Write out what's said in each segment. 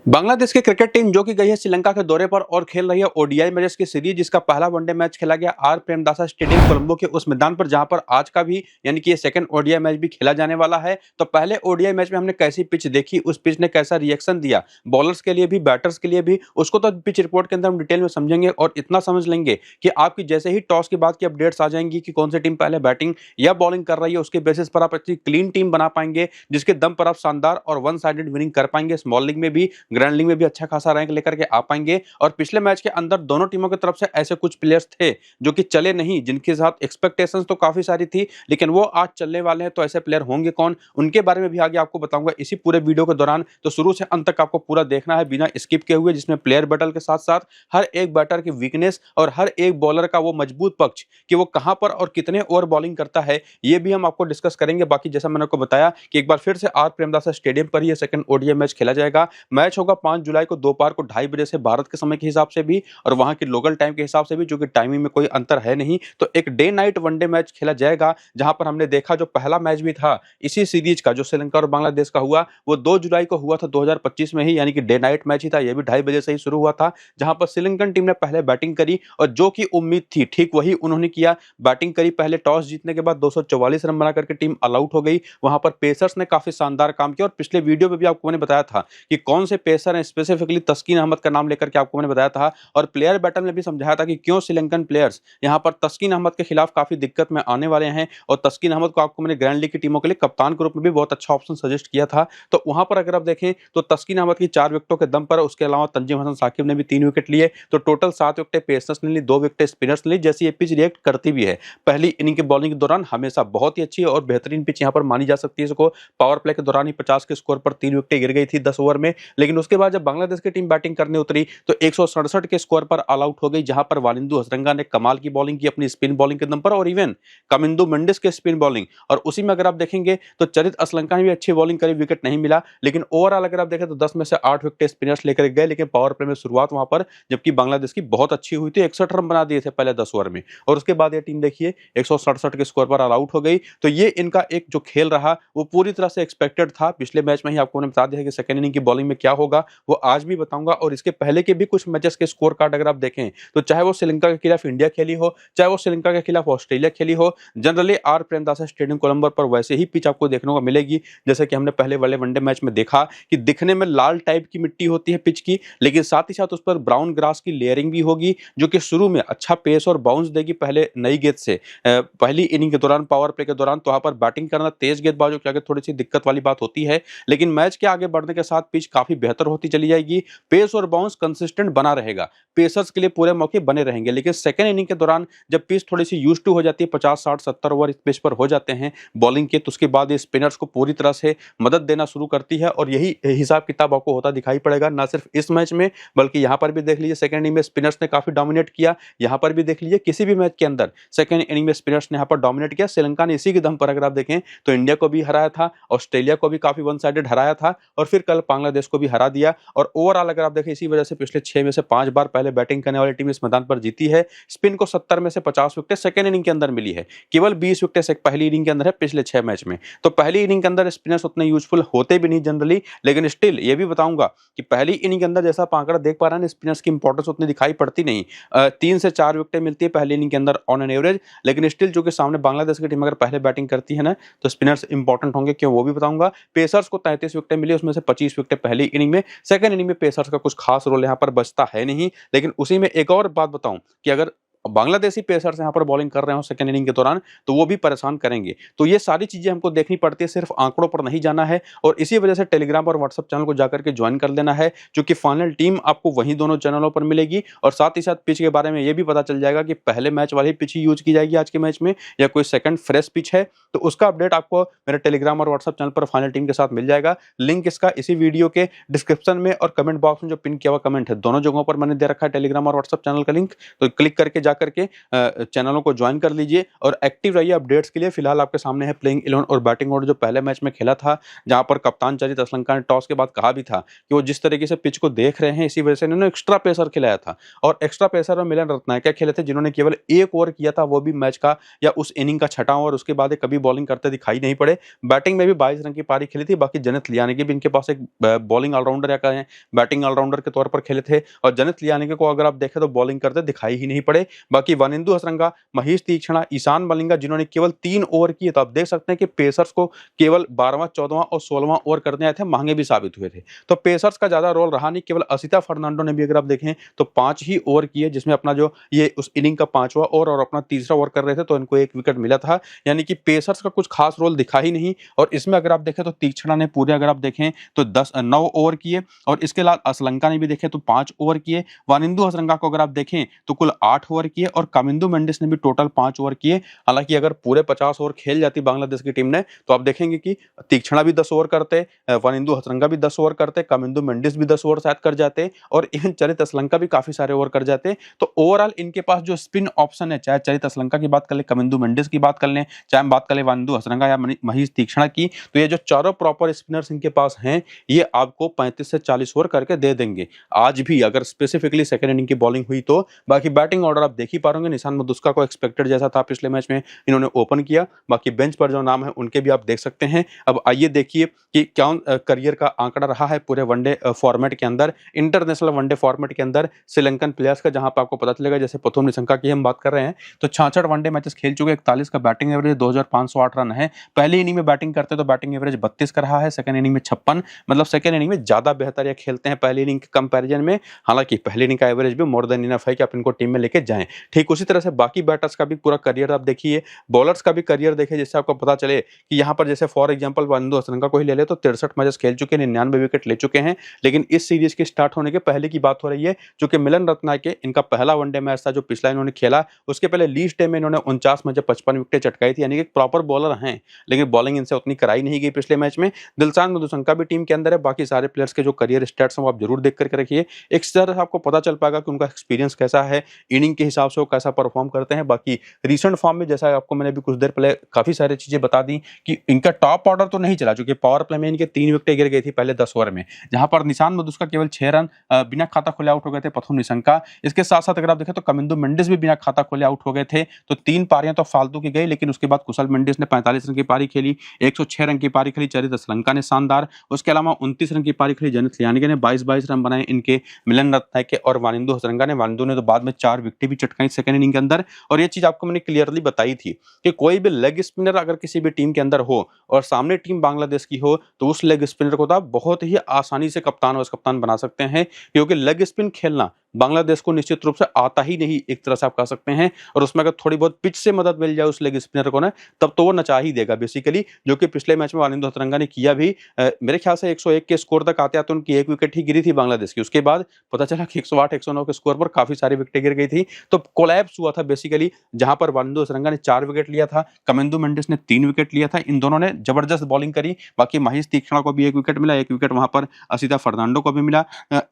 बांग्लादेश की cricket team जो कि गई है श्रीलंका के दौरे पर और खेल रही है ओडीआई मैचेस की सीरीज, जिसका पहला वनडे मैच खेला गया आर प्रेमदासा स्टेडियम कोलंबो के उस मैदान पर, जहां पर आज का भी यानी कि ये सेकंड ओडीआई मैच भी खेला जाने वाला है। तो पहले ओडीआई मैच में हमने कैसी पिच देखी, उस पिच ने कैसा रिएक्शन दिया बॉलर्स के लिए भी बैटर्स के लिए भी, उसको तो पिच रिपोर्ट के अंदर हम डिटेल में समझेंगे और इतना समझ लेंगे कि आपकी जैसे ही टॉस के बाद की अपडेट्स आ जाएंगी कि कौन सी टीम पहले बैटिंग या बॉलिंग कर रही है, उसके बेसिस पर आप अच्छी क्लीन टीम बना पाएंगे, जिसके दम पर आप शानदार और वन साइडेड विनिंग कर पाएंगे। स्मॉल लीग में भी, ग्रैंड लीग में भी अच्छा खासा रैंक लेकर के आ पाएंगे। और पिछले मैच के अंदर दोनों टीमों की तरफ से ऐसे कुछ प्लेयर्स थे जो कि चले नहीं, जिनके साथ एक्सपेक्टेशंस तो काफी सारी थी, लेकिन वो आज चलने वाले हैं। तो ऐसे प्लेयर होंगे कौन, उनके बारे में भी आगे आपको बताऊंगा इसी पूरे वीडियो के दौरान। तो शुरू से अंत तक आपको पूरा देखना है बिना स्किप किए हुए, जिसमें प्लेयर बैटल के साथ साथ हर एक बैटर की वीकनेस और हर एक बॉलर का वो मजबूत पक्ष कि वो कहां पर और कितने ओवर बॉलिंग करता है, ये भी हम आपको डिस्कस करेंगे। बाकी जैसा मैंने आपको बताया कि एक बार फिर से आर प्रेमदासा स्टेडियम पर ही सेकंड ओडीआई मैच खेला जाएगा। मैच होगा 5 जुलाई को दोपहर को 2:30 बजे से भारत के समय के हिसाब से भी और वहां की लोकल टाइम के हिसाब से भी, जो कि टाइमिंग में कोई अंतर है नहीं। तो एक डे नाइट वनडे मैच खेला जाएगा, जहां पर हमने देखा जो पहला मैच भी था इसी सीरीज का, जो श्रीलंका और बांग्लादेश का हुआ, वो 2 जुलाई को हुआ था 2025 में ही, यानी कि डे नाइट मैच ही था। यह भी 2:30 बजे से ही शुरू हुआ था, जहां पर श्रीलंकन टीम ने पहले बैटिंग करी और जो कि उम्मीद थी ठीक वही उन्होंने किया। बैटिंग करी, पहले टॉस जीतने के बाद 244 रन बना करके टीम ऑल आउट हो गई। वहां पर पेसर्स ने काफी शानदार काम किया और पिछले वीडियो में भी आपको मैंने बताया था कि कौन से पेसर हैं, स्पेसिफिकली तस्कीन अहमद का नाम लेकर के आपको मैंने बताया था। और प्लेयर बैटल में भी समझाया था कि क्यों श्रीलंकन प्लेयर्स यहां पर तस्कीन अहमद के खिलाफ काफी दिक्कत में आने वाले हैं। और तस्कीन अहमद को आपको मैंने ग्रैंड लीग की टीमों के लिए कप्तान के रूप में भी बहुत अच्छा ऑप्शन सजेस्ट किया था। तो वहां पर अगर आप देखें तो तस्कीन अहमद की 4 विकेटों के दम पर, उसके अलावा तंजीम हसन साकिब ने भी 3 विकेट लिए, तो टोटल 7 विकेटें पेसर्स ने ली, 2 विकेटें स्पिनर्स ने ली। जैसी ये पिच रिएक्ट करती भी है पहली इनिंग के बॉलिंग के दौरान, हमेशा बहुत ही अच्छी और बेहतरीन पिच यहां पर मानी जा सकती है। इसको पावर प्ले के दौरान ही 50 के स्कोर पर 3 विकेटें गिर गई थी 10 ओवर में। लेकिन उसके बाद जब बांग्लादेश की टीम बैटिंग करने उतरी तो 167 के स्कोर पर ऑल आउट हो गई, जहां पर वालिंदु हसरंगा ने कमाल की बॉलिंग की अपनी स्पिन बॉलिंग के दम पर, और इवन कमिंदु मेंडिस के स्पिन बॉलिंग। और उसी में अगर आप देखेंगे तो चरित असलंका ने भी अच्छी बॉलिंग करी, विकेट नहीं मिला। लेकिन ओवरऑल अगर आप देखें तो 10 में से 8 विकेट स्पिनर्स लेकर गए, लेकिन पावर प्ले में शुरुआत वहां पर जबकि बांग्लादेश की बहुत अच्छी हुई थी, 61 रन बना दिए थे पहले 10 ओवर में। और उसके बाद ये टीम देखिए 167 के स्कोर पर ऑल आउट हो गई। तो ये इनका एक जो खेल रहा वो पूरी तरह से एक्सपेक्टेड था। पिछले मैच में ही आपको मैंने बता दिया कि सेकंड इनिंग की बॉलिंग में क्या होगा वो आज भी बताऊंगा। और इसके पहले के भी कुछ मैचेस के स्कोर कार्ड अगर आप देखें तो चाहे वो श्रीलंका के खिलाफ इंडिया खेली हो, चाहे वो श्रीलंका के खिलाफ ऑस्ट्रेलिया खेली हो, generally R Premadasa stadium Colombo पर वैसे ही पिच आपको देखने को मिलेगी जैसे कि हमने पहले वाले वनडे मैच में देखा कि दिखने में लाल टाइप की मिट्टी होती है पिच की, लेकिन साथ ही साथ उस पर ब्राउन ग्रास की लेयरिंग भी होगी, जो कि शुरू में अच्छा पेस और बाउंस देगी पहले नई गेंद से। पहली इनिंग के दौरान, पावर प्ले के दौरान तो वहां पर बैटिंग करना तेज गेंदबाजों के आगे थोड़ी सी दिक्कत वाली बात होती है, लेकिन मैच के आगे बढ़ने के साथ पिच काफी बेहतर होती चली जाएगी। पेस और बाउंस कंसिस्टेंट बना रहेगा, पेसर्स के लिए पूरे मौके बने रहेंगे। लेकिन सेकंड इनिंग के दौरान जब पिच थोड़ी सी यूज्ड टू हो जाती है, 50 60 70 ओवर इस पिच पर हो जाते हैं बॉलिंग के, तो उसके बाद ये स्पिनर्स को पूरी तरह से मदद देना शुरू करती है। और यही हिसाब किताब आपको होता दिखाई पड़ेगा, ना सिर्फ इस मैच में बल्कि यहां पर भी देख लीजिए सेकंड इनिंग में स्पिनर्स ने काफी डोमिनेट किया। यहां पर भी देख लीजिए किसी भी मैच के अंदर सेकंड इनिंग में स्पिनर्स ने यहां पर डोमिनेट किया। श्रीलंका ने इसी के दम पर अगर आप देखें तो इंडिया को भी हराया था, ऑस्ट्रेलिया को भी काफी वन साइडेड हराया था, और फिर कल बांग्लादेश को भी हरा दिया। और ओवरऑल अगर आप देखें इसी वजह से पिछले 6 में से 5 बार पहले बैटिंग करने वाली टीम इस मैदान पर जीती है। स्पिन को 70 में से 50 विकेटें सेकंड इनिंग के अंदर मिली है, केवल 20 विकेटें से पहली इनिंग के अंदर है पिछले 6 मैच में। तो पहली इनिंग के अंदर स्पिनर्स उतने यूजफुल होते भी नहीं जनरली, लेकिन स्टिल ये भी बताऊंगा कि पहली इनिंग के अंदर जैसा आप आंकड़ा देख पा रहे हैं स्पिनर्स की इंपॉर्टेंस उतनी दिखाई पड़ती नहीं। 3 से 4 विकेटें मिलती है पहली इनिंग के अंदर ऑन एन एवरेज, लेकिन स्टिल जो कि सामने बांग्लादेश की टीम अगर पहले बैटिंग करती है ना तो स्पिनर्स इंपॉर्टेंट होंगे, क्यों वो भी बताऊंगा। पेसर्स को 33 विकेटें मिली, उसमें से 25 विकेटें पहली इनिंग में। सेकंड इनिंग में पेसर्स का कुछ खास रोल यहां पर बचता है नहीं। लेकिन उसी में एक और बात बताऊं कि अगर बांग्लादेशी पेसर्स यहां पर बॉलिंग कर रहे हो सेकंड इनिंग के दौरान तो वो भी परेशान करेंगे। तो ये सारी चीजें हमको देखनी पड़ती है, सिर्फ आंकड़ों पर नहीं जाना है। और इसी वजह से टेलीग्राम और व्हाट्सएप चैनल को जाकर के ज्वाइन कर लेना है, क्योंकि फाइनल टीम आपको वहीं दोनों चैनलों पर मिलेगी। और साथ ही साथ पिच के बारे में ये भी पता चल जाएगा कि पहले मैच वाली पिच ही यूज की जाएगी आज के मैच में, या कोई सेकंड फ्रेश पिच है। तो उसका अपडेट आपको मेरे टेलीग्राम और व्हाट्सएप चैनल पर फाइनल टीम के साथ मिल जाएगा। लिंक इसका इसी वीडियो के डिस्क्रिप्शन में और कमेंट बॉक्स में जो पिन किया हुआ कमेंट है, दोनों जगहों पर मैंने दे रखा है टेलीग्राम और व्हाट्सएप चैनल का लिंक। तो क्लिक करके जाकर के चैनलों को ज्वाइन कर लीजिए और एक्टिव रहिए अपडेट्स के लिए। फिलहाल आपके सामने है प्लेइंग 11 और बैटिंग ऑर्डर जो पहले मैच में खेला था, जहां पर कप्तान चरित असलंका ने टॉस के बाद कहा भी था कि वो जिस तरीके से पिच को देख रहे हैं इसी वजह से इन्होंने एक्स्ट्रा पेसर खिलाया था। और एक्स्ट्रा पेसर में मिलन रत्नायके खेले थे, जिन्होंने केवल 1 ओवर किया था, वो भी मैच का या उस इनिंग का छठा ओवर। उसके बाद कभी बॉलिंग करते दिखाई नहीं पड़े। बैटिंग में भी 22 रन की पारी खेली थी। बाकी जनित लियानेके भी इनके पास एक बॉलिंग ऑलराउंडर या कहें बैटिंग ऑलराउंडर के तौर पर खेले थे, और जनित लियानेके को अगर आप देखें तो बॉलिंग करते दिखाई ही नहीं पड़े। बाकी वानिंदु हसरंगा, महेश तीक्ष्णा, ईशान मलिंगा, जिन्होंने केवल 3 ओवर किए, तो आप देख सकते हैं कि पेसर्स को केवल 12वां, 14वां और 16वां ओवर करने आए थे, महंगे भी साबित हुए थे। तो पेसर्स का ज्यादा रोल रहा नहीं। केवल असिता फर्नांडो ने भी अगर आप देखें तो 5 ही ओवर किए, जिसमें अपना जो ये उस इनिंग का 5वां ओवर और अपना तीसरा ओवर कर रहे थे, तो इनको 1 विकेट मिला था। यानी कि पेसर्स का कुछ खास रोल दिखा ही नहीं। और इसमें अगर आप देखें तो तीक्ष्णा ने पूरे अगर आप देखें तो 9 ओवर किए, और इसके अलावा असलंका ने भी देखे तो 5 ओवर किए। वानिंदु हसरंगा को अगर आप देखें तो कुल 8 ओवर किए, और कामिंदु मेंडिस ने भी टोटल 5 ओवर किए। हालांकि अगर पूरे 50 ओवर खेल जाती बांग्लादेश की टीम ने, तो आप देखेंगे कि तीक्ष्णा भी 10 ओवर करते, वानिंदु हसरंगा भी 10 ओवर करते, कामिंदु मेंडिस भी 10 ओवर शायद कर जाते, और इवन चरित असलंका भी काफी सारे ओवर कर जाते। तो ओवरऑल इनके पास जो स्पिन ऑप्शन है, चाहे चरित असलंका की बात कर ले, कामिंदु मेंडिस की बात कर लें, चाहे हम बात करें वानिंदु हसरंगा या महेश तीक्ष्णा की, तो ये जो चारों प्रॉपर स्पिनर्स इनके पास हैं, ये आपको 35 से 40 ओवर करके दे देंगे आज भी, अगर स्पेसिफिकली सेकंड इनिंग की बॉलिंग हुई तो। बाकी बैटिंग ऑर्डर आप देख ही पा रहे, निशान मधुस्का को एक्सपेक्टेड जैसा था पिछले मैच में इन्होंने ओपन किया। बाकी बेंच पर जो नाम है उनके भी आप देख सकते हैं। अब आइए देखिए कि क्या करियर का आंकड़ा रहा है पूरे वनडे फॉर्मेट के अंदर, इंटरनेशनल वनडे फॉर्मेट के अंदर श्रीलंकन प्लेयर्स का, जहां पर आपको पता चलेगा। जैसे प्रथम निशंका की हम बात कर रहे हैं तो 66 वनडे मैचेस खेल चुके, 41 का बैटिंग एवरेज, 2508 रन है। पहली इनिंग में बैटिंग करते तो बैटिंग एवरेज 32 का रहा है, सेकंड इनिंग में 56, मतलब सेकंड इनिंग में ज्यादा बेहतर या खेलते हैं पहली इनिंग के कंपैरिजन में। हालांकि पहली इनिंग का एवरेज भी मोर देन इनफ है कि आप इनको टीम में लेके जाएं। ठीक उसी तरह से बाकी बैटर्स का भी पूरा करियर आप देखिए, बॉलर्स का भी करियर देखिए, जिससे आपको पता चले कि यहाँ पर जैसे फॉर एग्जांपल वानिंदु हसरंगा को ही ले ले तो 63 मैचेस खेल चुके हैं, 99 विकेट ले चुके हैं। लेकिन इस सीरीज के स्टार्ट होने के पहले की बात हो रही है, जो कि मिलन रत्नायके इनका पहला वनडे मैच था जो पिछला इन्होंने खेला। उसके पहले लीस्ट डे में इन्होंने 49 मैच 55 विकेट चटकाई थी, यानी कि प्रॉपर बॉलर हैं, लेकिन बॉलिंग इनसे उतनी कराई नहीं गई पिछले मैच में। दिलशान मधुशंका भी टीम के अंदर है। बाकी सारे प्लेयर्स के जो करियर स्टैट्स हैं वो आप जरूर देख करके रखिए, एक तरह से आपको पता चल पाएगा कि उनका एक्सपीरियंस कैसा है, इनिंग के हिसाब से वो कैसा परफॉर्म करते हैं। बाकी रिसेंट फॉर्म में जैसा आपको मैंने अभी कुछ देर पहले काफी सारी चीजें बता दी कि इनका टॉप ऑर्डर तो नहीं चला, क्योंकि पावर प्ले में इनके 3 विकेट गिर गई थी पहले 10 ओवर में, जहां पर निशान मधुस्का केवल 6 रन बिना खाता खोले आउट हो गए थे, प्रथम निशंका। इसके साथ साथ अगर आप देखें तो कामिंदु मेंडिस भी बिना खाता खोले आउट हो गए थे। तो 3 पारियां तो फालतू की गई, लेकिन उसके बाद कुशल मेंडिस ने 45 रन की पारी खेली, 106 रन की पारी खेली चरित असलंका ने शानदार। उसके अलावा 29 रन की पारी खेली जनित लियानेके ने, 22 रन बनाए इनके मिलन रत्नायके और वानिंदु हसरंगा ने। वानिंदु ने तो बाद में 4 विकेट भी चटकाई सेकंड इनिंग के अंदर। और ये चीज आपको मैंने क्लियरली बताई थी कि कोई भी लेग स्पिनर अगर किसी भी टीम के अंदर हो और सामने टीम बांग्लादेश की हो, तो उस लेग स्पिनर को तो आप बहुत ही आसानी से कप्तान वाइस कप्तान बना सकते हैं, क्योंकि लेग स्पिन खेलना बांग्लादेश को निश्चित रूप से आता ही नहीं, एक तरह से आप कह सकते हैं। और उसमें अगर थोड़ी बहुत पिच से मदद मिल जाए उस लेग स्पिनर को ना, तब तो वो नचा ही देगा बेसिकली, जो कि पिछले मैच में वानिंदु हसरंगा ने किया भी। मेरे ख्याल से 101 के स्कोर तक आते आते उनकी 1 विकेट ही गिरी थी बांग्लादेश की। उसके बाद पता चला कि 108 109 के स्कोर पर काफी सारी विकेटें गिर गई थी। तो कोलैप्स हुआ था बेसिकली, जहां पर वानिंदु हसरंगा ने 4 विकेट लिया था, कामिंदु मेंडिस ने 3 विकेट लिया था। इन दोनों ने जबरदस्त बॉलिंग करी। बाकी महेश तीक्ष्णा को भी 1 विकेट मिला, 1 विकेट वहां पर असिता फर्नांडो को भी मिला।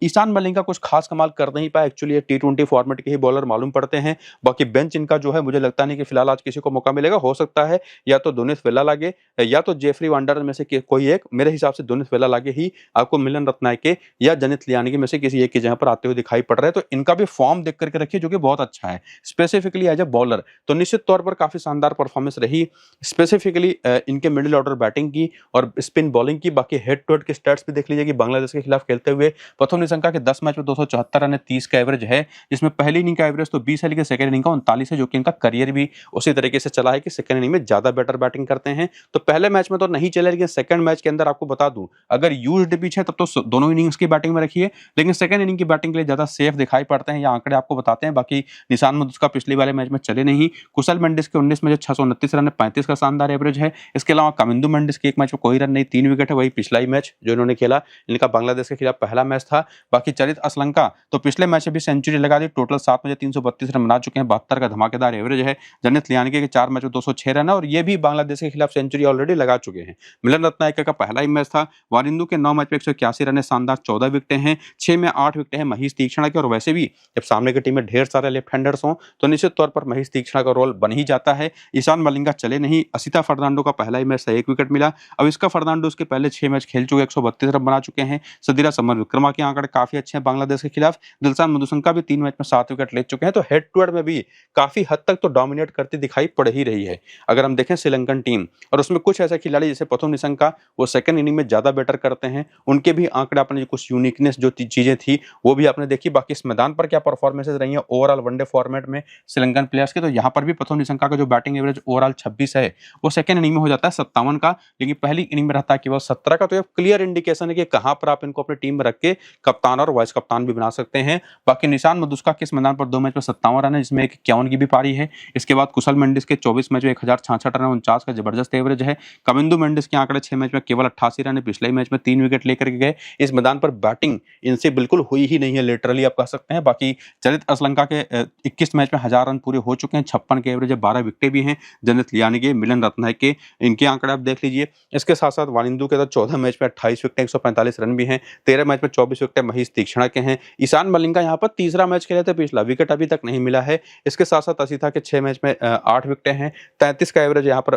ईशान मलिंगा कुछ खास कमाल कर नहीं पाया, एक्चुअली ये T20 फॉर्मेट के ही बॉलर मालूम पड़ते हैं। बाकी बेंच इनका जो है मुझे लगता नहीं कि फिलहाल आज किसी को मौका मिलेगा। हो सकता है या तो दोनिस वेला लागे या तो जेफरी वांडर में से कोई एक, मेरे हिसाब से दोनिस वेला लागे ही आपको मिलन रत्नायके या जनित लियानेके में से किसी एक की जगह पर आते हुए दिखाई पड़ रहे हैं। तो इनका भी फॉर्म देख करके रखिए, जो कि बहुत अच्छा है। स्पेसिफिकली एज ए बॉलर तो निश्चित तौर पर काफी शानदार परफॉर्मेंस रही, स्पेसिफिकली इनके मिडिल ऑर्डर बैटिंग की और स्पिन बॉलिंग की। बाकी हेड टू हेड के स्टैट्स भी देख लीजिए कि बांग्लादेश के खिलाफ खेलते हुए प्रथम निशंका के 10 मैच में 274 रन है, 30 का एवरेज है, जिसमें पहली इनिंग का एवरेज तो 20 है, लेकिन सेकंड इनिंग का 39 है, जो कि इनका करियर भी उसी तरीके से चला है कि सेकंड इनिंग में ज्यादा बेटर बैटिंग करते हैं। तो पहले मैच में तो नहीं चले, लेकिन सेकंड मैच के अंदर आपको बता दूं, अगर यूज्ड पिच है तब तो दोनों इनिंग्स की बैटिंग में रखिए, लेकिन सेकंड इनिंग की बैटिंग के लिए ज्यादा सेफ दिखाई पड़ते हैं। ये आंकड़े आपको बताते हैं। बाकी निशान मधुस्का पिछले वाले मैच में चले नहीं। कुशल मेंडिस के 19 मैच 629 रन है, 35 का शानदार एवरेज है। इसके अलावा कामिंदु मेंडिस के एक मैच में कोई रन नहीं, 3 विकेट है, वही पिछला ही मैच जो इन्होंने खेला, इनका बांग्लादेश के खिलाफ पहला मैच था। बाकी चरित असलंका तो पिछले पिछले मैच में भी सेंचुरी लगा दी, टोटल 7 मैच 332 रन बना चुके हैं, 72 का धमाकेदार एवरेज है। जनित लियानगे के 4 मैच में 206 रन है और ये भी बांग्लादेश के खिलाफ सेंचुरी ऑलरेडी लगा चुके हैं। मिलन रत्नायके का पहला ही मैच था। वारिंदू के 9 मैच में 181 रन है, शानदार 14 विकेटें हैं, 6 में 8 विकेटें हैं महेश तीक्ष्णा के। और वैसे भी जब सामने की टीम में ढेर सारे लेफ्ट हैंडर्स हों तो निश्चित तौर पर महेश तीक्ष्णा का रोल बन ही जाता है। ईशान मलिंगा चले नहीं, असिता फर्नांडो का पहला ही मैच से 1 विकेट मिला। अब इसका फर्नांडो उसके पहले 6 मैच खेल चुके, 132 रन बना चुके हैं। सदीरा समर विक्रमा के आंकड़े काफी अच्छे हैं बांग्लादेश के खिलाफ। दिलशान मधुशंका भी 3 मैच में 7 विकेट ले चुके हैं। तो हेड टू हेड में भी काफी हद तक तो डोमिनेट करती दिखाई पड़ ही रही है। अगर हम देखें श्रीलंकन टीम और उसमें कुछ ऐसे खिलाड़ी जैसे पथुम निशंका, वो सेकंड इनिंग में ज्यादा बेटर करते हैं, उनके भी आंकड़े अपने कुछ यूनिकनेस जो चीजें थी वो भी आपने देखी। बाकी इस मैदान पर क्या परफॉर्मेंसेज रही है ओवरऑल वनडे फॉर्मेट में श्रीलंकन प्लेयर्स के, तो यहाँ पर भी पथुम निशंका का जो बैटिंग एवरेज ओवरऑल 26 है वो सेकंड इनिंग में हो जाता है 57 का, लेकिन पहली इनिंग में रहता है केवल 17 का। तो ये क्लियर इंडिकेशन है कि कहां पर आप इनको अपनी टीम में रख के कप्तान और वाइस कप्तान भी बना सकते हैं। बाकी निशान मधुस्का किस मैदान पर 2 मैच में 57 रन है, जिसमें 51 की भी पारी है। इसके बाद कुशल मेंडिस के 24 मैच में 1066 रन, 49 का जबरदस्त एवरेज है। कमिंदु मेंडिस के आंकड़े 6 मैच में केवल 88 रन है, पिछले मैच में 3 विकेट लेकर के गए। इस मैदान पर बैटिंग इनसे बिल्कुल हुई ही नहीं है, लिटरली आप कह सकते हैं। बाकी चलित असलंका के 21 मैच में 1000 रन पूरे हो चुके हैं, 56 के एवरेज है, 12 विकेटें भी हैं। जनित लियानगे, मिलन रत्नायके, इनके आंकड़े आप देख लीजिए। इसके साथ साथ वारिंदू के 14 मैच में 28 विकेट, 145 रन भी हैं। 13 मैच में 24 विकेट महेश तीक्ष्णा के हैं। ईशान मलिंगा यहाँ पर तीसरा मैच खेले थे, पिछला विकेट अभी तक नहीं मिला है। इसके साथ साथ असिता के 6 मैच में 8 विकेटें हैं, 33 का एवरेज यहाँ पर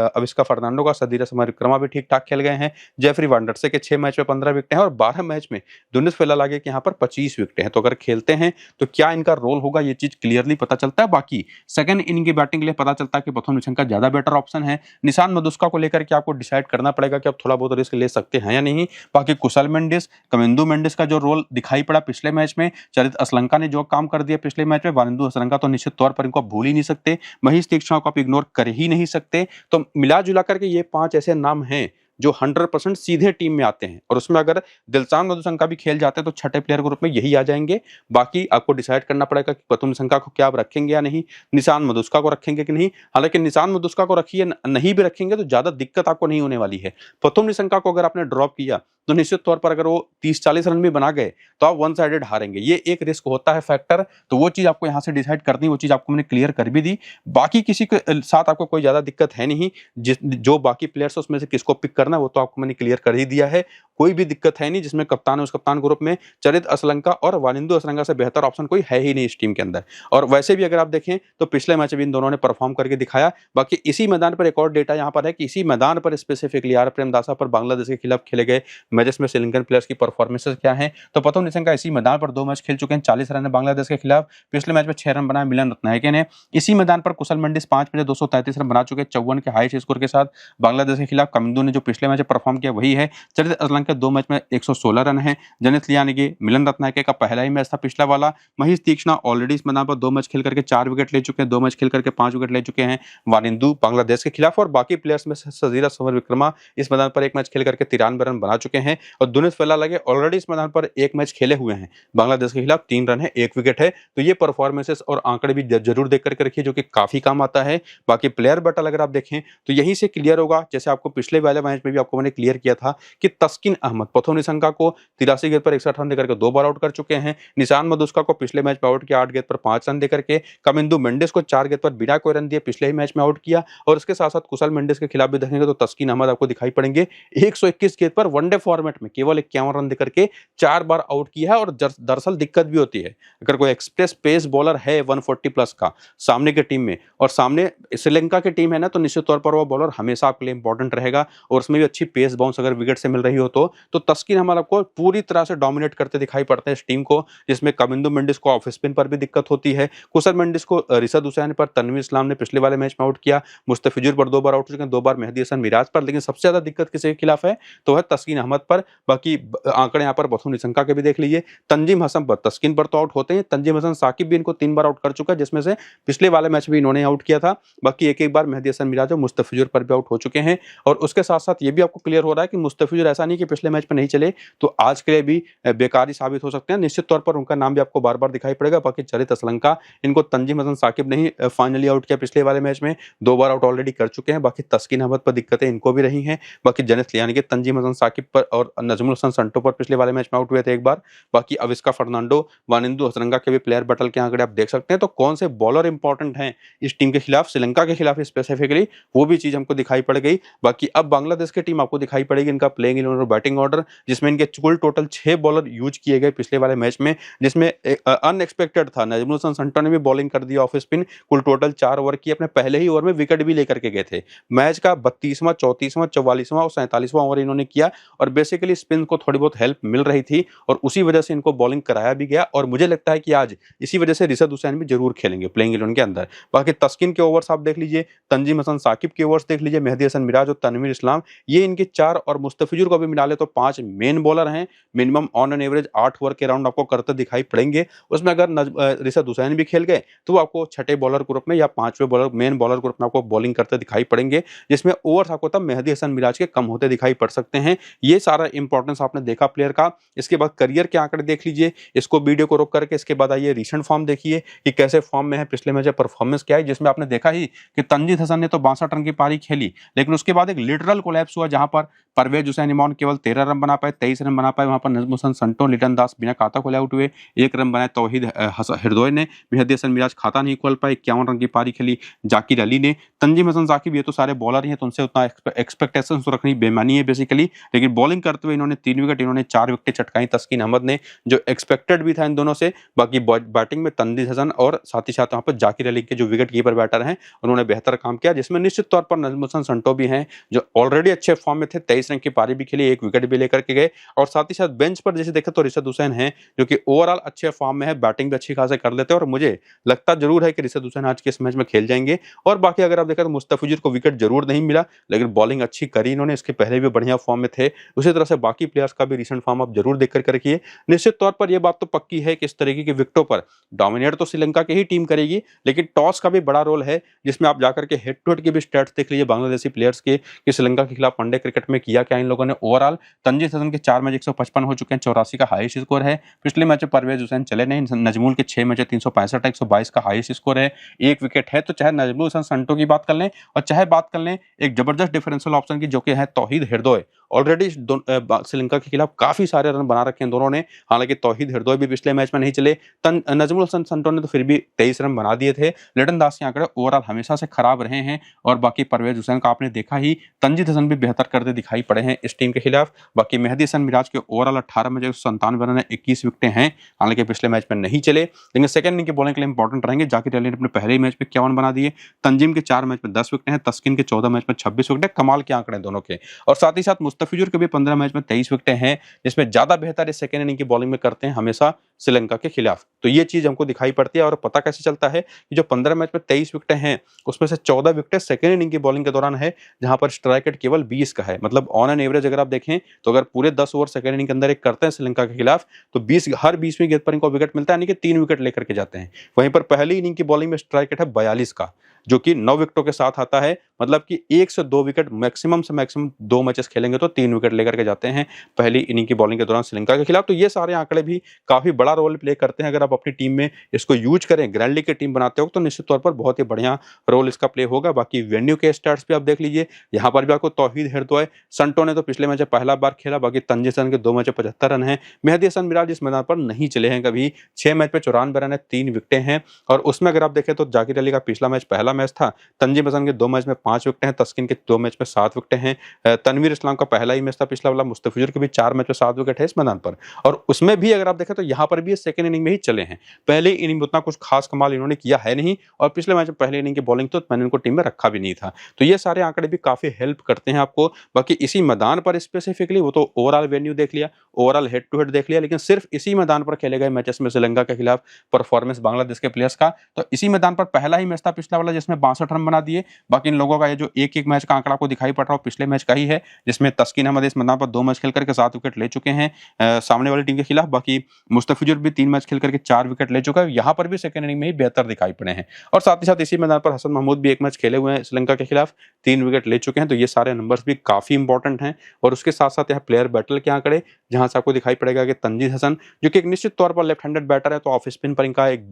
अविस्का फर्नांडो का। सदीरा समर विक्रमा भी ठीक ठाक खेल गए हैं। जेफरी वांडरसे के 6 मैच में 15 विकेटें हैं और 12 मैच में दुनिस फेलालागे के यहाँ पर 25 विकेटें हैं। तो अगर खेलते हैं तो क्या इनका रोल होगा, ये चीज क्लियरली पता चलता है। बाकी सेकंड इनिंग की बैटिंग के लिए पता चलता है कि पथुम निशंका ज्यादा बेटर ऑप्शन है। निशान मधुस्का को लेकर के आपको डिसाइड करना पड़ेगा कि आप थोड़ा बहुत रिस्क ले सकते हैं या नहीं। बाकी कुशल मेंडिस, कमिंदु मेंडिस का जो रोल दिखाई पड़ा पिछले मैच में, चरित असलंका ने जो काम कर दिया पिछले मैच में, वारिंदू असलंका तो निश्चित तौर पर इनको आप भूल ही नहीं सकते, महेश तीक्ष्णा को आप इग्नोर कर ही नहीं सकते। तो मिला जुला करके ये 5 ऐसे नाम हैं जो 100% सीधे टीम में आते हैं। और उसमें अगर दिलशान मधुशंका भी खेल जाते हैं तो छठे प्लेयर ग्रुप में यही आ जाएंगे। बाकी आपको डिसाइड करना पड़ेगा कि पथुम निशंका को क्या आप रखेंगे या नहीं, निशान मधुस्का को रखेंगे कि नहीं। हालांकि निशान मधुस्का को रखिए, नहीं भी रखेंगे तो ज्यादा दिक्कत आपको नहीं होने वाली है। पथुम निशंका को अगर आपने ड्रॉप किया तो निश्चित तौर पर अगर वो 30-40 रन भी बना गए तो आप वन साइडेड हारेंगे, ये एक रिस्क होता है फैक्टर। तो वो चीज आपको यहाँ से डिसाइड करनी, वो चीज आपको मैंने क्लियर कर भी दी। बाकी किसी के साथ आपको कोई ज्यादा दिक्कत है नहीं, जो बाकी प्लेयर्स उसमें से किसको पिक करना है वो तो आपको मैंने क्लियर कर ही दिया है। कोई भी दिक्कत है नहीं, जिसमें कप्तान है उस कप्तान ग्रुप में चरित असलंका और वारिंदू असलंका से बेहतर ऑप्शन कोई है ही नहीं इस टीम के अंदर। और वैसे भी अगर आप देखें तो पिछले मैच भी इन दोनों ने परफॉर्म करके दिखाया। बाकी इसी मैदान पर एक और डेटा यहाँ पर है कि इसी मैदान पर स्पेसिफिकली आर प्रेमदासा पर बांग्लादेश के खिलाफ खेले गए मैचेस में श्रीलंकन प्लेयर्स की परफॉर्मेंसेस क्या हैं। तो पथुम निशंका इसी मैदान पर 2 मैच खेल चुके हैं, 40 रन है बांग्लादेश के खिलाफ। पिछले मैच में 6 रन बनाए मिलन रत्नायके ने। इसी मैदान पर कुशल मेंडिस 5 मैच 233 रन बना चुके हैं, 54 के हाईएस्ट स्कोर के साथ बांग्लादेश के खिलाफ। कमिंदु ने जो पिछले मैच में परफॉर्म किया वही है। चरित असलंका 2 मैच में 116 रन है। जनित लियानगे, मिलन रत्नायके का पहला ही मैच था पिछला वाला। महेश तीक्ष्णा ऑलरेडी इस मैदान पर 2 मैच खेल करके 4 विकेट ले चुके हैं, 2 मैच खेल करके 5 विकेट ले चुके हैं। वारिंदू बांग्लादेश के खिलाफ, और बाकी प्लेयर्स में सदीरा समर विक्रमा इस मैदान पर 1 मैच खेल करके 93 रन बना चुके हैं। और दुनिस फेलालागे ऑलरेडी इस मैदान पर 1 मैच खेले हुए हैं, बांग्लादेश के खिलाफ 3 रन है, 1 विकेट है। तो ये परफॉर्मेंसेस और आंकड़े भी जरूर देख करके रखिए, जो कि काफी काम आता है। बाकी प्लेयर बैटल अगर आप देखें तो यहीं से क्लियर होगा, जैसे आपको पिछले वाले मैच में भी आपको मैंने क्लियर किया था कि तस्किन अहमद पथुम निशंका को 83 गेंद पर 61 रन देकर के 2 बार आउट कर चुके हैं। निशान मधुस्का को पिछले मैच में आउट किया 8 गेंद पर 5 रन देकर के। कमिंदु मेंडिस को 4 गेंद पर बिना कोई रन दिए पिछले ही मैच में आउट किया। और इसके साथ साथ कुशल मेंडिस के खिलाफ भी देखेंगे तो तस्किन अहमद आपको दिखाई पड़ेंगे, 121 गेंद पर वनडे फॉर्मेट में केवल 51 रन देकर के 4 बार आउट किया है। और दरअसल दिक्कत भी होती है अगर कोई एक्सप्रेस पेस बॉलर है 140 प्लस का सामने की टीम में, और सामने श्रीलंका की टीम है ना, तो निश्चित तौर पर वो बॉलर हमेशा आपके लिए इंपॉर्टेंट रहेगा। और उसमें भी अच्छी पेस बाउंस अगर विकेट से मिल रही हो तो तस्किन अहमद आपको पूरी तरह से डोमिनेट करते दिखाई पड़ते हैं इस टीम को, जिसमें कमिंदु मेंडिस को ऑफ स्पिन पर भी दिक्कत होती है। कुशल मेंडिस को रिशद हुसैन पर तनवीर इस्लाम ने पिछले वाले मैच में आउट किया। मुस्तफिजुर पर 2 बार आउट हो चुके हैं, 2 बार मेहदी हसन मिराज पर। लेकिन सबसे ज्यादा दिक्कत किसी के खिलाफ है तो है तस्किन अहमद पर। बाकी आंकड़े यहाँ पर पथुम निशंका के भी देख लीजिए। तंजीम हसन पर, तस्किन पर तो आउट होते हैं, तंजीम हसन साकिब भी इनको 3 बार आउट कर चुका है, जिसमें से पिछले वाले मैच में इन्होंने आउट किया था। बाकी एक बार मेहदी हसन मिराज और मुस्तफिजुर पर भी आउट हो चुके हैं। और उसके साथ साथ ये भी आपको क्लियर हो रहा है कि मुस्तफिजुर ऐसा नहीं कि पिछले मैच में नहीं चले तो आज के लिए भी बेकार ही साबित हो सकते हैं। निश्चित तौर पर उनका नाम भी आपको बार-बार दिखाई पड़ेगा। बाकी चरित असलंका, इनको तंजीम हसन साकिब ने ही फाइनली आउट किया पिछले वाले मैच में, 2 बार आउट ऑलरेडी कर चुके हैं। बाकी तस्किन अहमद पर दिक्कतें इनको भी रही हैं। बाकी जनित यानी कि तंजीम हसन साकिब पर और नजमुल हसन संटो पर पिछले वाले मैच में आउट हुए थे एक बार। बाकी अविस्का फर्नांडो, वानिंदु हसरंगा के भी प्लेयर बैटल के आंकड़े आप देख सकते हैं। तो कौन से बॉलर इंपॉर्टेंट हैं इस टीम के खिलाफ, श्रीलंका के खिलाफ स्पेसिफिकली, वो भी चीज हमको दिखाई पड़ गई। बाकी अब बांग्लादेश की टीम आपको दिखाई पड़ेगी, इनका प्लेइंग 11 और बैटिंग ऑर्डर, जिसमें इनके कुल टोटल 6 बॉलर यूज किए गए पिछले वाले मैच में, जिसमें अनएक्सपेक्टेड था, नजमुल हसन संटो ने भी बॉलिंग कर दिया ऑफ स्पिन, कुल टोटल 4 ओवर की, अपने पहले ही ओवर में विकेट भी लेकर के गए थे। मैच का 32वां, 34वां, 44वां और 47वां ओवर इन्होंने किया और बेसिकली स्पिन को थोड़ी बहुत हेल्प मिल रही थी और उसी वजह से इनको बॉलिंग कराया भी गया। और मुझे लगता है कि आज इसी वजह से रिशद हुसैन भी जरूर खेलेंगे प्लेइंग 11 के अंदर। बाकी तस्किन के ओवर्स आप देख लीजिए, तंजीम हसन साकिब के ओवर्स देख लीजिए, मेहदी हसन मिराज और तनवीर इस्लाम, ये इनके 4 और मुस्तफिजुर को भी मिला ले तो 5 मेन बॉलर हैं। Minimum on an average 8 over के राउंड आपको करते दिखाई पड़ेंगे। उसमें अगर रिशद हुसैन भी खेल गए तो आपको छठे बॉलर ग्रुप में या 5वें बॉलर मेन बॉलर ग्रुप में आपको बॉलिंग करते दिखाई पड़ेंगे, जिसमें ओवर्स आपको तब मेहदी हसन मिराज के कम होते दिखाई पड़ सकते हैं। ये सारा इंपॉर्टेंस आपने देखा प्लेयर का। इसके बाद करियर के आंकड़े देख लीजिए, इसको वीडियो को रोक करके इसके बाद आइए रीसेंट फॉर्म देखिए कि कैसे फॉर्म में है, पिछले मैच में परफॉर्मेंस क्या है, जिसमें आपने देखा ही कि तंजीद हसन ने तो 62 रन की पारी खेली, लेकिन उसके बाद एक लिटरल कोलैप्स हुआ जहां पर परवेज हुसैन इमाम केवल 13 रन बना पाए, 23 रन बना पाए। वहां पर नजमुल हसन संटो, लिटन दास बिना खाता खोले आउट हुए, 1 रन बनाए तौहीद हरदोई ने, मेहदी हसन मिराज खाता नहीं खोल पाए, 51 रन की पारी खेली जाकिर अली ने, तंजीम हसन साकिब, ये तो सारे बॉलर ही हैं तो उनसे उतना एक्सपेक्टेशन रखनी बेमानी है बेसिकली, लेकिन बॉलिंग करते हुए इन्होंने 3 विकेट, इन्होंने 4 विकेट चटकाई तस्किन अहमद ने, जो एक्सपेक्टेड भी था इन दोनों से। बाकी बैटिंग में तंजीद हसन और साथ ही साथ वहां पर जाकिर अली के जो विकेट कीपर बैटर हैं उन्होंने बेहतर काम किया, जिसमें निश्चित तौर पर नजमुल हसन संटो भी हैं जो ऑलरेडी अच्छे फॉर्म में थे, 23 रन की पारी भी खेली, 1 विकेट भी लेकर के गए। और साथ ही साथ बेंच पर जैसे देखा तो रिशद हुसैन हैं जो कि ओवरऑल अच्छे फॉर्म में है, बैटिंग भी अच्छी खासे कर लेते हैं और मुझे लगता जरूर है कि रिशद हुसैन आज के इस मैच में खेल जाएंगे। और बाकी अगर आप देखा तो मुस्तफिजुर को विकेट जरूर नहीं मिला, लेकिन बॉलिंग अच्छी करी इन्होंने, इसके पहले भी बढ़िया फॉर्म में थे। उसी तरह से बाकी प्लेयर्स का भी रिसेंट फॉर्म आप जरूर देख करके रखिए। निश्चित तौर पर यह बात तो पक्की है कि इस तरीके के विकेटों पर डोमिनेट तो श्रीलंका की ही टीम करेगी, लेकिन टॉस का भी बड़ा रोल है, जिसमें आप जाकर के हेड टू हेड के भी स्टैट्स देख लीजिए बांग्लादेशी प्लेयर्स के कि श्रीलंका के खिलाफ वनडे क्रिकेट में किया क्या इन लोगों ने। ओवरऑल तंजीद हसन के 4 मैच 155 हो चुके हैं, 84 का हाईएस्ट स्कोर है। पिछले मैच में परवेज हुसैन चले नहीं, नजमुल के 6 मैच 365 122 का हाईएस्ट स्कोर है, 1 विकेट है। तो चाहे नजमुल हसन संटो की बात कर लें और चाहे बात कर लें एक जबरदस्त डिफरेंशियल ऑप्शन की जो कि है तौहीद हरदोई, ऑलरेडी श्रीलंका के खिलाफ काफी सारे रन बना रखे हैं दोनों ने। हालांकि तौहीद हरदोई भी पिछले मैच में नहीं चले, नजमुल हसन संटो ने तो फिर भी 23 रन बना दिए थे। लिटन दास के आंकड़े ओवरऑल हमेशा से खराब रहे हैं और बाकी परवेज हुसैन का आपने देखा ही, तंजीद हसन भी बेहतर करते दिखाई पड़े हैं इस टीम के खिलाफ। बाकी मेहदी हसन मिराज के ओवरऑल 18 में 97 रन है, 21 विकेटें हैं, हालांकि पिछले मैच में नहीं चले, लेकिन सेकंड इनिंग के बॉलिंग के लिए इंपॉर्टेंट रहेंगे। जाकिर अली ने अपने पहले ही मैच में 51 बना दिए, तंजीम के 4 मैच में 10 विकेट हैं, तस्किन के 14 मैच में 26 विकेट, कमाल के आंकड़े दोनों के। और साथ ही साथ मुस्तफिजुर के भी 15 मैच में 23 विकेटें हैं, जिसमें ज्यादा बेहतर इस सेकंड इनिंग की बॉलिंग में करते हैं हमेशा श्रीलंका के खिलाफ। तो ये चीज हमको दिखाई पड़ती है और पता कैसे चलता है कि जो 15 मैच में 23 विकेटें हैं उसमें से 14 विकेटें सेकंड इनिंग की बॉलिंग के दौरान है, जहां पर स्ट्राइक रेट केवल 20 का है। मतलब ऑन एन एवरेज अगर आप देखें तो अगर पूरे 10 ओवर सेकंड इनिंग के अंदर एक करते हैं श्रीलंका के खिलाफ तो 20 हर 20वीं गेंद पर इनको विकेट मिलता है, यानी कि 3 विकेट लेकर के जाते हैं। वहीं पर पहली इनिंग की बॉलिंग में स्ट्राइक रेट है 42 का, जो कि 9 विकेटों के साथ आता है। मतलब कि 1 से 2 विकेट मैक्सिमम से मैक्सिमम 2 मैचेस खेलेंगे तो 3 विकेट लेकर के जाते हैं पहली इनिंग की बॉलिंग के दौरान श्रीलंका के खिलाफ। तो ये सारे आंकड़े भी काफी बड़ा रोल प्ले करते हैं। अगर आप अपनी टीम में इसको यूज करें, ग्रैंड लीग की टीम बनाते हो तो निश्चित तौर पर बहुत ही बढ़िया रोल इसका प्ले होगा। बाकी वेन्यू के स्टैट्स भी आप देख लीजिए, यहाँ पर भी आपको तौहीद हरदोई, संटो ने तो पिछले मैच पहला बार खेला, बाकी तंजीद हसन के 2 मैच 75 रन है। मेहदी हसन मिराज इस मैदान पर नहीं चले हैं कभी, 6 मैच पे 94 रन है, 3 विकेटें हैं। और उसमें अगर आप देखें तो जाकिर अली का पिछला मैच पहला मैच था, तंजीम हसन के 2 मैच में 5 विकेट हैं, तस्किन के 2 मैच में 7 विकेट हैं, तनवीर इस्लाम का पहला ही मैच था पिछला वाला, मुस्तफिजुर के भी 4 मैच में 7 विकेट है इस मैदान पर। और उसमें भी अगर आप देखें तो यहाँ पर भी सेकंड इनिंग में ही चले हैं, पहले इनिंग में उतना कुछ खास कमाल इन्होंने किया है नहीं, और पिछले मैच में पहले इनिंग की बॉलिंग तो मैंने उनको टीम में रखा भी नहीं था। तो ये सारे आंकड़े भी काफी हेल्प करते हैं आपको। बाकी इसी मैदान पर स्पेसिफिकली वो तो ओवरऑल वेन्यू देख लिया, ओवरऑल हेड टू हेड देख लिया, लेकिन सिर्फ इसी मैदान पर खेले गए मैचेस में श्रीलंका के खिलाफ परफॉर्मेंस बांग्लादेश के प्लेयर्स का, तो इसी मैदान पर पहला ही मैच था पिछला वाला मैचेस में 62 रन बना दिए। बाकी इन लोगों का ये जो एक मैच का आंकड़ा आपको दिखाई पड़ रहा है पिछले मैच का ही है, जिसमें तस्कीन अहमद इस मैदान पर 2 मैच खेल करके 7 विकेट ले चुके हैं सामने वाली टीम के खिलाफ। बाकी मुस्तफिजुर भी 3 मैच खेल करके 4 विकेट ले चुका है, यहाँ पर भी सेकंड इनिंग में ही बेहतर दिखाई पड़े हैं। और साथ ही साथ इसी मैदान पर हसन महमूद भी 1 मैच खेले हुए हैं श्रीलंका के खिलाफ, 3 विकेट ले चुके हैं। तो ये सारे नंबर्स भी काफी इंपॉर्टेंट हैं। और उसके साथ साथ यहाँ प्लेयर बैटल के आंकड़े, जहां से आपको दिखाई पड़ेगा कि तंजीद हसन जो कि एक निश्चित तौर पर लेफ्ट हैंडेड बैटर है, तो ऑफ स्पिन पर इनका एक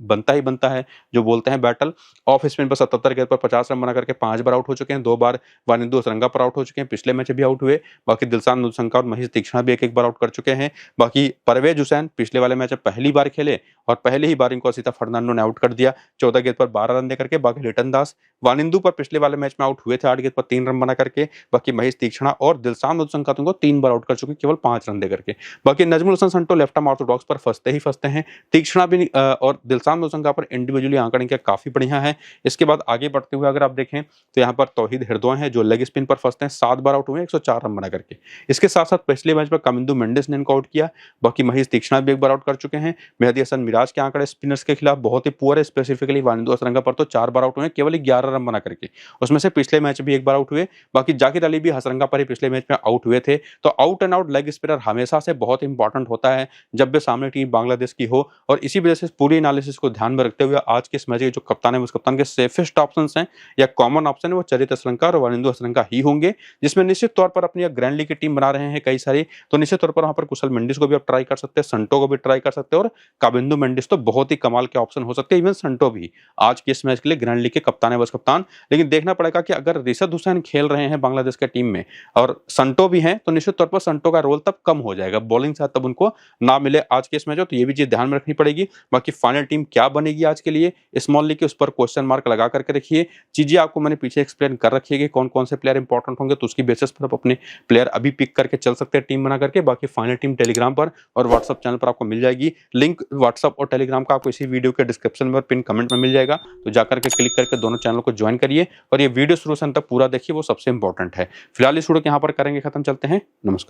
बनता ही बनता है जो बोलते हैं बैटल। ऑफ स्पिन पर 77 गेंद पर 50 रन बना करके 5 बार आउट हो चुके हैं, 2 बार वानिंदु हसरंगा पर आउट हो चुके हैं, पिछले मैच भी आउट हुए। बाकी दिलशान मधुशंका और महेश तीक्ष्णा भी एक बार आउट कर चुके हैं। बाकी परवेज हुसैन पिछले वाले मैच में पहली बार खेले और पहले ही बार इनको असिता फर्नांडो ने आउट कर दिया 14 गेंद पर 12 रन देकर के। बाकी लिटन दास वानिंदु पर पिछले वाले मैच में आउट हुए थे 8 गेंद पर 3 रन बना करके। बाकी महेश तीक्ष्णा और दिलशान मधुशंका को 3 बार आउट कर चुके, केवल 5 रन देकर के। बाकी Najmul Hasan Shanto left arm orthodox पर फंसते हैं। तीक्ष्णा भी और दिलशान मधुशंका पर इंडिविजुअली आंकड़े इनके काफी बढ़िया है। इसके बाद आगे बढ़ते हुए अगर आप देखें तो यहाँ पर तौहीद हृदय हैं जो लेग स्पिन पर फंसते हैं, 7 बार आउट हुए, 104 रन बना करके। इसके साथ साथ पिछले मैच में कामिंदु मेंडिस ने इनको आउट किया। बाकी महेश तीक्ष्णा भी 1 बार आउट कर चुके हैं। मेहदी हसन मिराज के आंकड़े स्पिनर्स के खिलाफ बहुत ही पुअर है, स्पेसिफिकली वानिंदु हसरंगा पर तो 4 बार आउट हुए, केवल 11 रन बना करके। उसमें से पिछले मैच भी 1 बार आउट हुए। बाकी जाकिर अली भी हसरंगा पर ही पिछले मैच में आउट हुए थे। तो out and out leg spinner हमेशा से बहुत इंपॉर्टेंट होता है जब भी सामने टीम बांग्लादेश की हो। और इसी वजह से पूरी एनालिसिस को ध्यान में रखते हुए आज के इस मैच के जो कप्तान है, उस कप्तान के सेफेस्ट ऑप्शन हैं या कॉमन ऑप्शन है वो चरित असलंका और वानिंदु हसरंगा ही होंगे, जिसमें निश्चित तौर पर अपनी ग्रैंड लीग की टीम बना रहे हैं कई सारी। तो निश्चित तौर पर वहां पर कुशल मेंडिस को भी आप ट्राई कर सकते हैं, संटो को भी ट्राई कर सकते हैं, और काबिंदु मेंडिस तो बहुत ही कमाल के ऑप्शन हो सकते हैं। इवन संटो भी आज के इस मैच के लिए ग्रैंड लीग के कप्तान है, बस कप्तान। लेकिन देखना पड़ेगा कि अगर रिशद हुसैन खेल रहे हैं बांग्लादेश की टीम में और संटो भी हैं, तो निश्चित तौर पर संटो का रोल तब कम हो जाएगा, बॉलिंग से तब उनको ना मिले आज के इस मैच में। तो ये भी चीज ध्यान में रखनी पड़ेगी। बाकी फाइनल टीम क्या बनेगी आज के लिए स्मॉल लीग के, उस पर क्वेश्चन मार्क लगा करके रखिए। चीजें आपको मैंने पीछे एक्सप्लेन कर रखी है कि कौन कौन से प्लेयर इंपॉर्टेंट होंगे, तो उसकी बेसिस पर आप अपने प्लेयर अभी पिक करके चल सकते हैं टीम बना करके। बाकी फाइनल टीम टेलीग्राम पर और व्हाट्सअप चैनल पर आपको मिल जाएगी। लिंक व्हाट्सअप और टेलीग्राम का आपको इसी वीडियो के डिस्क्रिप्शन में और पिन कमेंट में मिल जाएगा। तो जाकर के क्लिक करके दोनों चैनल को ज्वाइन करिए और ये वीडियो शुरू से अंत तक पूरा देखिए, वो सबसे इंपॉर्टेंट है। फिलहाल इस वीडियो को यहाँ पर करेंगे खत्म, चलते हैं, नमस्कार।